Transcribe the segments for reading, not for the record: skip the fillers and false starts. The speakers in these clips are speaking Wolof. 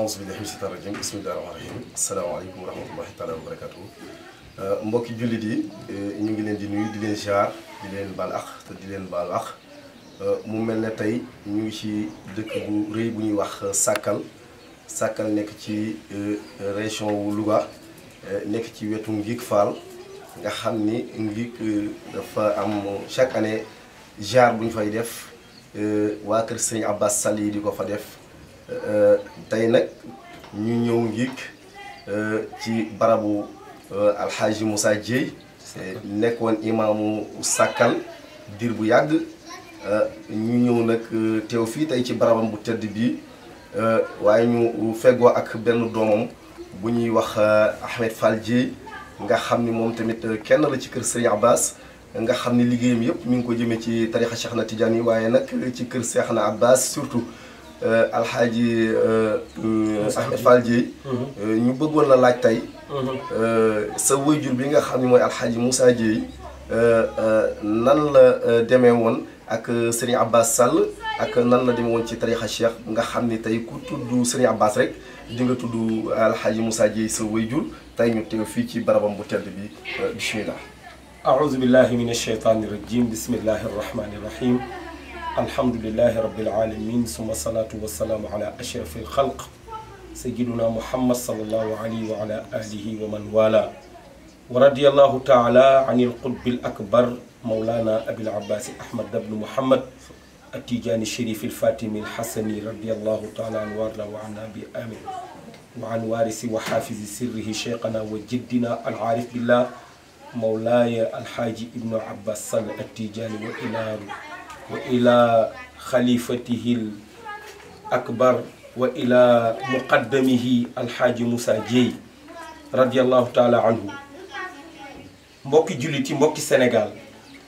auzu billahi mina shaytaani rajiim bismillahi rahmaani rahiim asalaamaaleykum wa rahmatullahi taala wa barakatuh mbokki jullit yi ñu ngi leen di nuyu di leen ziar di leen baal ak te di leen baal ak mu mel ne tey ñu ngi ci dëkk bu rëy bu ñuy wax Sakal nekk ci région wu Louga nekk ci wetu Ngik Fall nga xam ni Ngik dafa am chaque année ziar bu ñu fay def waa kër Sëriñ Abbas Sall yi di ko fa def tey nag ñu ñëw Ngik ci barabu alxaaji Moussa Dieye nekkoon imaamu Sakal diir bu yàgg ñu ñëw nag teew fii tey ci barabam bu tedd bii waaye ñu feggoo ak benn doomam bu ñuy wax Ahmed Fall Dieye nga xam ni moom tamit kenn la ci kër Serigne Abbas nga xam ni liggéeyam yëpp mi ngi ko jëmee ci tarixa Cheikh na Tidiane yi waaye nag ci kër Cheikh na Abbas surtout alxaaji Ahmed Fall Dieye ñu bëggoon la laaj tey sa wayjur bi nga xam ne mooy alxaaji Moussa Dieye nan la demee woon ak Serigne Abbas Sall ak nan la demee woon ci tarixa Cheikh nga xam ni tey ku tudd Serigne Abbas rek di nga tudd alxaaji Moussa Dieye sa wayjur tey ñu teew fii ci barabam bu tedd bi bismillah aouzu billahi min alsheytani irrajim bismillahi arrahmani irrahim alhamdulilahi rabbil alamin summa salatu wasalaamu ala ashrafi alxalq sayiduna muhammad salallahu alayhi wa ala alihi wa man wala wa radiyallahu taala an alqutbi alakbar mawlana abil abbasi ahmad ibn muhammad التيجاني الشريف الفاتمي الحسني رضي الله تعالى عنه وارضى وعنا بآمين وعن وارث وحافظ سره شيخنا وجدنا العارف بالله مولاي الحاج ابن عباس صل التيجاني وإلى خليفته الأكبر وإلى مقدمه الحاج موسى Dieye رضي الله تعالى عنه mbokki jullit yi mbokki Sénégal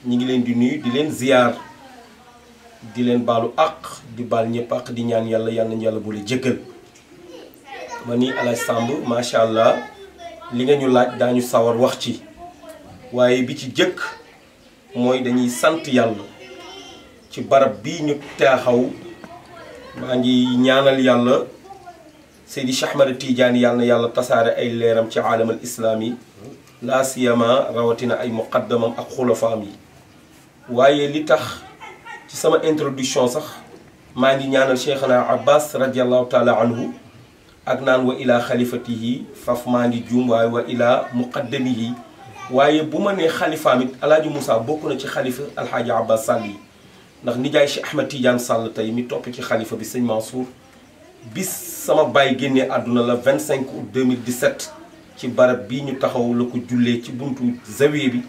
ñi ngi leen di nuyu di leen ziyaar di leen baalu àq di baal ñëpp àq di ñaan yàlla yàlla nañu yàlla boole jëggal ma ni Alaaji Samb macha allah li nga ñu laaj daañu sawar wax ci waaye bi ci jëkk mooy dañuy sant yàlla ci barab bii ñu teexaw maa ngi ñaanal yàlla Seydi Cheikh Ahmad Tidiane yàlla na yàlla tasaare ay leeram ci aalamal islaam yi laa siyama rawatina ay muqaddamam ak xulafaam yi waaye li tax ci sama introduction sax maa ngi ñaanal Cheikhana Abbas radiallahu taala anhu ak naan wa ila xalifatihi faf maa ngi juum waaye wa ila muqaddamihi waaye bu ma nee xalifaam it alaaji Moussa bokk na ci xalifa alxaaji Abbas Sall yi ndax nijaay Cheikh Ahmed Tidiane Sall tey mi topp ci xalifa bi sëñ Mansour bis sama baay génnee àdduna la 25 août 2017 ci barab bii ñu taxaw la ko jullee ci buntu zawiya bi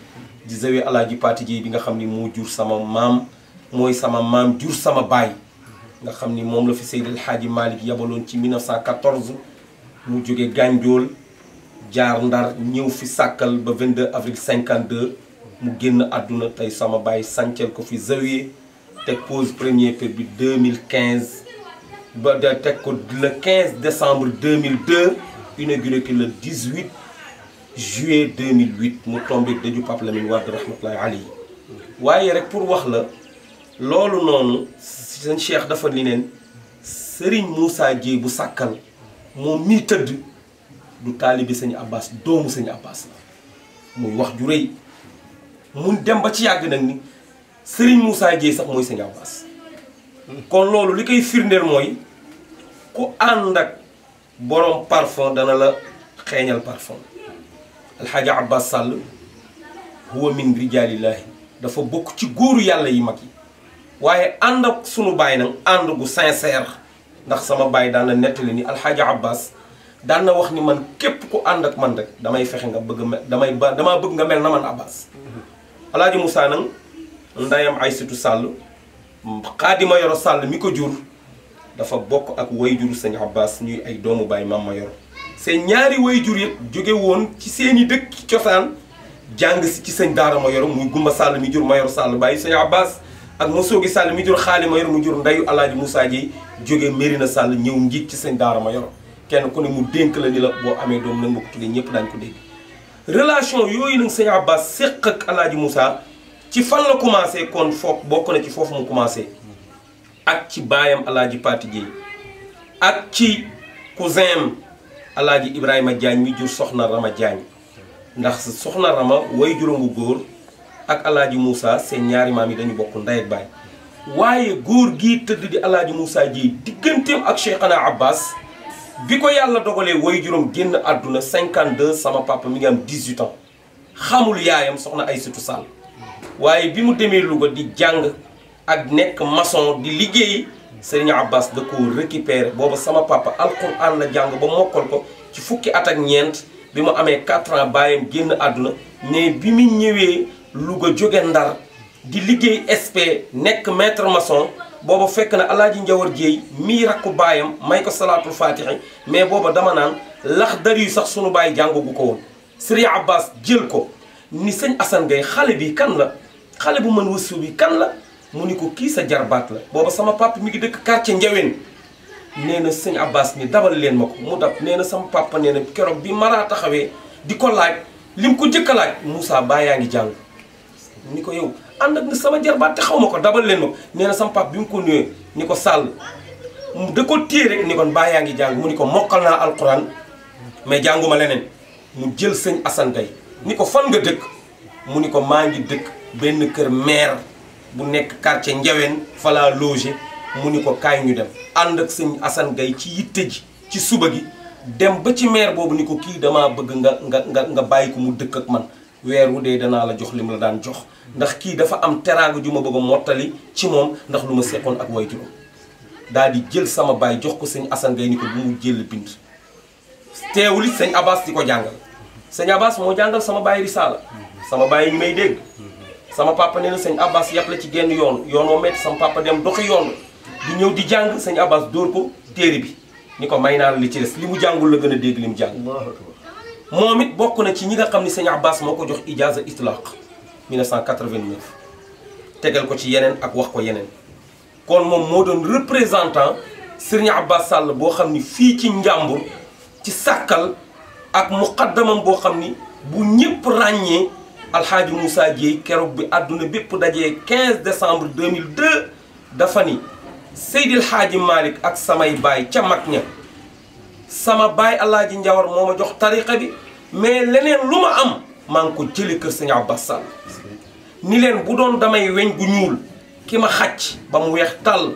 di zawiya alaaji Pati Dieye bi nga xam ni moo jur sama maam mooy sama maam jur sama baay nga xam ni moom la fi Seydil Hadji Malick yabaloon ci 1914 mu jóge Gànjool jaar Ndar ñëw fi Sakal ba 22 avril 52 mu génn àdduna tey sama baay sàncal ko fi zawiya teg pose premier pierre bi 2015 ba da teg ko le 15 décembre 2002 inauguré ko le 18 juillet 2008 mu tombé dëju Pape Lamine Wade rahmatullahi alayhi waaye rek pour wax la loolu noonu seen cheikh dafa li neen Serigne Moussa Dieye bu Sakal moom mii tëdd du taalibi sëñ Abbas doomu sëñ Abbas la muy wax ju rëy mun dem ba ci yàgg nag ni Serigne Moussa Dieye sax mooy sëñ Abbas kon loolu li koy firndeel mooy ku ànd ak borom parfum dana la xeeñal parfum alxaaja Abbas Sall huwa min rijaalillahi dafa bokk ci góoru yàlla yi mag yi waaye ànd ak sunu baay nag ànd gu sincère ndax sama baay daan na nettali ni alxaaja Abbas daan na wax ni man képp ku ànd ak man rek damay fexe nga bëgg mel damaa bëgg nga mel na man Abbas alaaji Moussa nag ndayam Aysatu Sall Xaadima Yoro Sall mi ko jur dafa bokk ak wayjuru sëñ Abbas ñuy ay doomu baay maam ma Yoro seen ñaari wayjur yëpp jóge woon ci seeni dëkk cosaan jàng si ci sëñ daara ma Yoro muy Gumba Sall mi jur ma Yoro Sall bàyyi sëñ Abbas ak Mosoogi Sall mi jur xaali ma Yoro mu jur ndeyu alaaji Moussa Dieye jóge Mérina Sall ñëw Ngik ci sëñ daara ma Yoro kenn ku ne mu dénk la ni la boo amee doom nag ma ko tuddee ñëpp daañu ko dégg relation yooyu nag sëñ Abbas séq ak alaaji Moussa ci fan la commencé kon foofu bokk na ci foofu mu commencé ak ci baayam alaaji Pati Dieye ak ci cousin alaaji Ibrahima Diagne mi jur soxna Rama Diagne ndax soxna Rama way juróom bu góor ak alaaji Moussa seen ñaari maam yi dañu bokk ndey ak baay waaye góor gii tëdd di alaaji Moussa Dieye digganteem ak Cheikhana Abbas bi ko yàlla dogalee way juróom génn àdduna 52 sama papa mi ngi am 18 ans xamul yaayam soxna Aïssatou Sall waaye bi mu demee Louga di jàng ak nekk maçon di liggéey Serigne Abbas da ko récupéré booba sama papa alquran la jàng ba mokkal ko ci fukki at ak ñeent bi mu amee 4 ans baayam génn àdduna mais bi mu ñëwee Louga jóge Ndar di liggéey SP nekk maître maçon booba fekk na alaaji Njawar Jéey mii rakku baayam may ko salaatul faatihi mais booba dama naan Laxdari yu sax sunu baay jàngagu ko woon Serigne Abbas jël ko ni sëñ Assane Gaye xale bi kan la xale bu mën wëssu bi kan la mu ni ko kii sa jarbaat la booba sama papa mi ngi dëkk quartier Njaween nee na sëñ Abbas ni dabal leen ma ko mu dab nee na sama papa nee na keroog bi Mara taxawee di ko laaj lim ko jëkk a laaj Moussa baa yaa ngi jàng ni ko yow ànd ak ni sama jarbaat te xaw ma ko dabal leen ma ko nee na sama papa bi mu ko nuyee ni ko sàll da ko téye rek ni kon baa yaa ngi jàng mu ni ko mokkal naa alquran mais jànguma leneen mu jël sëñ Assane Gaye ni ko fan nga dëkk mu ni ko maa ngi dëkk benn kër maire bu nekk quartier Njaween fa laa logé mu ni ko kaay ñu dem ànd ak sëñ Assane Gaye ci yitte ji ci suba gi dem ba ci maire boobu ni ko kii damaa bëgg nga bàyyi ko mu dëkk ak man weer wu dee danaa la jox li mu la daan jox ndax kii dafa am teraanga ju ma bëgg a mottali ci moom ndax lu ma seqoon ak way juróom daal di jël sama baay jox ko sëñ Assane Gaye ni ko bu mu jël bind teewul it sëñ Abbas di ko jàngal sëñ Abbas moo jàngal sama baay risaala sama baay ñu may dégg sama papa nee na sëñ Abbas yàpp la ci genn yoon moo metti sama papa dem doxi yoon di ñëw di jàng sëñ Abbas dóor ko téere bi ni ko may naa la li ci des li mu jàngul la gën a dégg li mu jàng moom it bokk na ci ñi nga xam ni sëñ Abbas moo ko jox ijaaza itlaq 1989 tegal ko ci yeneen ak wax ko yeneen kon moom moo doon représentant Serigne Abbas Sall boo xam ni fii ci Njàmbur ci Sàkkal ak muqaddamam boo xam ni bu ñëpp ràññee alxaaji Moussa Dieye keroog bi àdduna bépp dajee 15 décembre 2002 dafa ni Seydil Xaaji Malick ak samay baay ca mag ña sama baay alaaji Njawar moo ma jox tariqa bi mais leneen lu ma am maa ngi ko jële kër sëñ Abbas Sall ni leen bu doon damay weñ gu ñuul ki ma xàcc ba mu weex tàll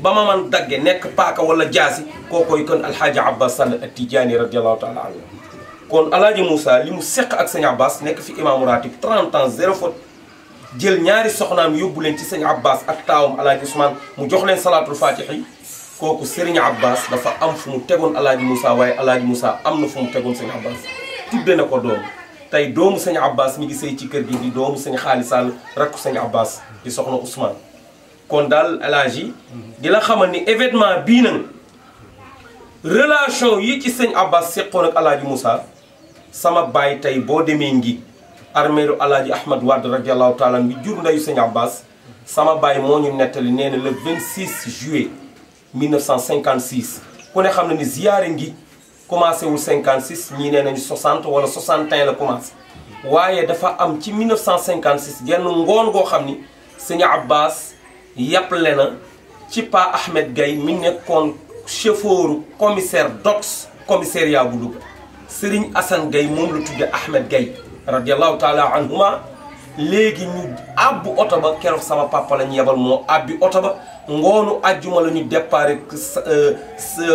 ba ma man dagge nekk paaka wala jaasi kookoy kon alxaaji Abbas Sall at-Tijaani radiallahu taala anhu kon alaaji Moussa li mu seq ak sëñ Abbas nekk fi imaamu ratib 30 ans zéro faute jël ñaari soxnaam yóbbu leen ci sëñ Abbas ak taawam alaaji Ousmane mu jox leen salaatul faatihi kooku Serigne Abbas dafa am fu mu tegoon alaaji Moussa waaye alaaji Moussa am na fu mu tegoon sëñ Abbas tudde na ko doom tey doomu sëñ Abbas mi ngi sëy ci kër gi di doomu sëñ Xaali Sall rakku sëñ Abbas di soxna Ousmane kon daal alaaji di la xamal ni événement bii nag relation yi ci sëñ Abbas seqoon ak alaaji Moussa sama baay tey boo demee ngi armeeru alaaji Ahmad Wade radiallahu taala bi jur ndeyu sëñ Abbas sama baay moo ñu nettali nee na le 26 juillet 1956 ku ne xam na ni ziyaare ngi commencé wul 56 ñii nee nañu 60 wala 61 la commencé waaye dafa am ci 1956 genn ngoon goo xam ni sëñ Abbas yàppale na ci Pa Ahmed Gaye mi nekkoon chauffeur commissaire DOTS commissariat bu Louga Serigne Assane Gaye moom la tudde Ahmed Gaye radiallahu taala anhuma léegi ñu àbbu oto ba keroog sama papa la ñu yebal moo àbbi oto ba ngoonu àjjuma la ñu déparé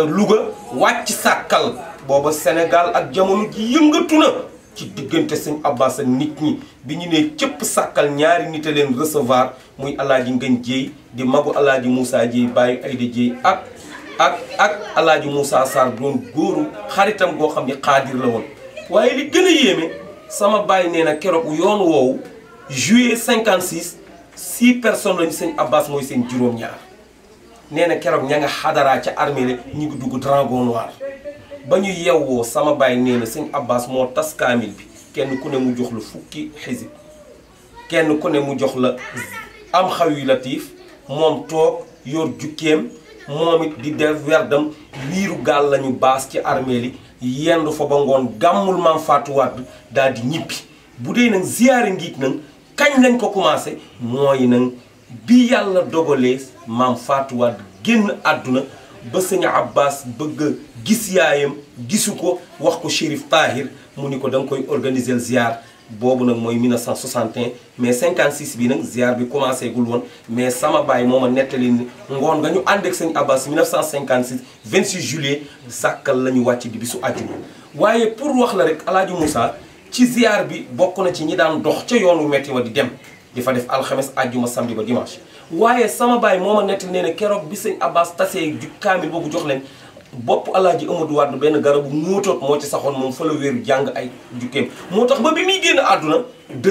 Louga wàcc Sàkkal booba Sénégal ak jamono ji yëngatu na ci diggante sëñ Abbas ak nit ñi bi ñu nee cëpp Sàkkal ñaari nit a leen recevoir muy alaaji Ngagne Dieye di magu alaaji Moussa Dieye bàyyi Ayda Dieye ak alaaji Moussa Sarr doon góoru xaritam goo xam ni xaadir la woon waaye li gën a yéeme sama baay nee na keroog yoon woowu juillet 56 6 personnes lañu sëñ Abbas mooy seen juróom-ñaar nee na keroog ña nga xadaraa ca armée la ñu ngi dugg dragon noir ba ñu yewwoo sama baay nee na sëñ Abbas moo tas kaamil bi kenn ku ne mu jox la fukki xisib kenn ku ne mu jox la am xaw yu latif moom toog yor jukkeem moom it di def werdam wiiru gaal lañu baas ci armée li yendu fa ba ngoon gàmmul maam Fatou Wade daal di ñibbi bu dee nag ziyaare ngiit nag kañ lañ ko commencé mooy nag bi yàlla dogalee maam Fatou Wade génn àdduna ba sëñ Abbas bëgg a gis yaayam gisu ko wax ko Chérif Tahir mu ni ko da nga koy organiser ziar boobu nag mooy 1961 mais 56 bi nag ziar bi commencé gul woon mais sama baay moo ma nettali ni ngoon nga ñu ànd ak sëñ Abbas 1956 26 juillet sàkkal la ñu wàcc di bisu àjjuma waaye pour wax la rek Alaaji Moussa ci ziar bi bokk na ci ñi daan dox ca yoonu metti wa di dem di fa def alxames àjjuma samedi ba dimanche waaye sama baay moo ma nettali nee na keroog bi sëñ Abbas tasee ju kaamil boobu jox leen bopp Alaaji Amadou Wade benn garabu móotoot moo ci saxoon moom fa la wéeru jàng ay jukkeem moo tax ba bi muy génn àdduna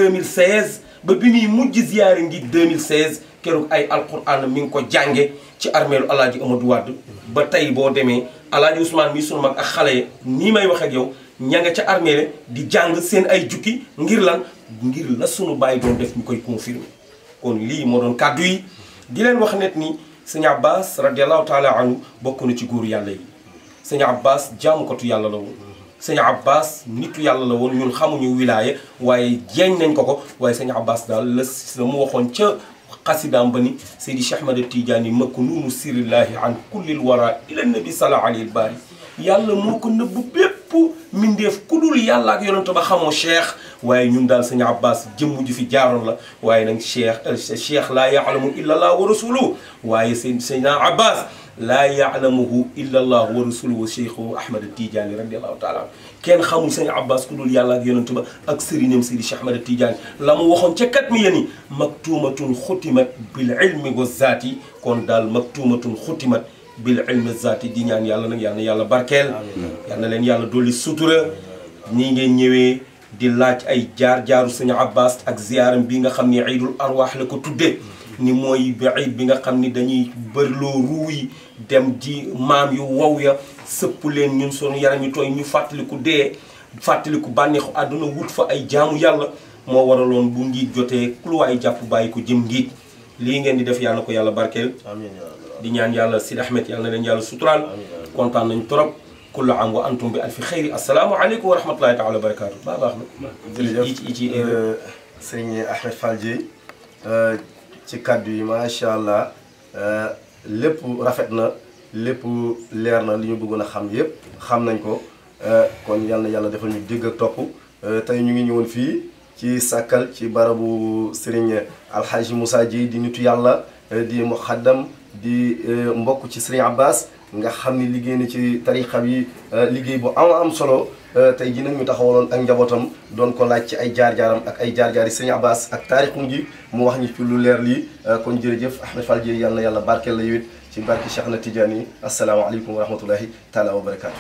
2016 ba bi muy mujj ziyaare ngi 2016 keroog ay alquran mi ngi ko jànge ci armeelu Alaaji Amadou Wade ba tey boo demee Alaaji Ousmane mi sunu mag ak xale yi nii may wax ak yow ña nga ca armeele di jàng seen ay jukki ngir lan ngir la sunu bàyyi doon def ñu koy confirmer kon lii moo doon kàddu yi di leen wax net ni sëñ Abbas radiallahu taala anhu bokk na ci góoru yàlla yi sëñ Abbas jaamukatu yàlla la woon sëñ Abbas nitu yàlla la woon ñun xamuñu wilaaya waaye jeeñ nañ ko waaye sëñ Abbas daal la mu waxoon ca xasidaam ba ni Seydi Cheikh Ahmad Tidiane maknuunu sirrillahi an kullil wara ila nabi sala alayhi baari yàlla moo ko nëbb bépp mindeef ku dul yàlla ak yonent ba xamoo cheikh waaye ñun daal sëñ Abbas jëmm ju fi jaaroon la waaye nag cheikh laa yaalamu illa allah wa rasuluhu waaye sëñ Abbas laa yaalamuhu illa allah wa rasuluhu wa cheikhu Ahmad Tidiane radiallahu taala kenn xamul sëñ Abbas ku dul yàlla ak yonent ba ak sëriñam Seydi Cheikh Ahmad Tidiane la mu waxoon ca kat mi yéni maktumatun xutimat bil ilmi wa zaati kon daal maktumatun xutimat bil ilmi zaati di ñaan yàlla nag yàlla na yàlla barkeel yàlla na leen yàlla dolli sutura nii ngeen ñëwee di laaj ay jaar-jaaru sëñ Abbas ak ziyaaram bi nga xam ni iidul arwaax la ko tudde ni mooy bi iid bi nga xam ni dañuy bërloo ruu yi dem ji maam yu wow ya sëpp leen ñun sunu yaram ñu tooy ñu fàttaliku dee fàttaliku bànneexu àdduna wut fa ay jaamu yàlla moo waraloon bu ngiig jotee ku lu waay jàpp bàyyi ko jëm ngiig lii ngeen di def yàlla na ko yàlla barkeel di ñaan yàlla Sidi Ahmed yàlla na leen yàlla suturaal kontaan nañu trop kullu am wa antum bi alfi xayri assalaamu aleykum wa rahmatullahi taala wa barakaatu baa baax na jërëjëf ci sëñ Ahmed Fall Dieye ci kàddu yi macha allah lépp rafet na lépp leer na li ñu bëggoon a xam yëpp xam nañ ko kon yal na yàlla defal ñu dégg ak topp tey ñu ngi ñëwoon fii ci Sakal ci barabu Serigne Alhaji Moussa Dieye di nitu yàlla di muxaddam di mbokk ci Serigne Abbas nga xam ni liggéey na ci tarixa bi liggéey bu am solo tey ji nag ñu taxawaloon ak njabootam doon ko laaj ci ay jaar-jaaram ak ay jaar-jaari Serigne Abbas ak taarixum ji mu wax ñu ci lu leer lii kon jërëjëf Ahmed Fall Dieye yal na yàlla barkeel la yowit ci barke Cheikh na Tidiane yi asalaamaaleykum wa rahmatullahi taala wa barakaatu.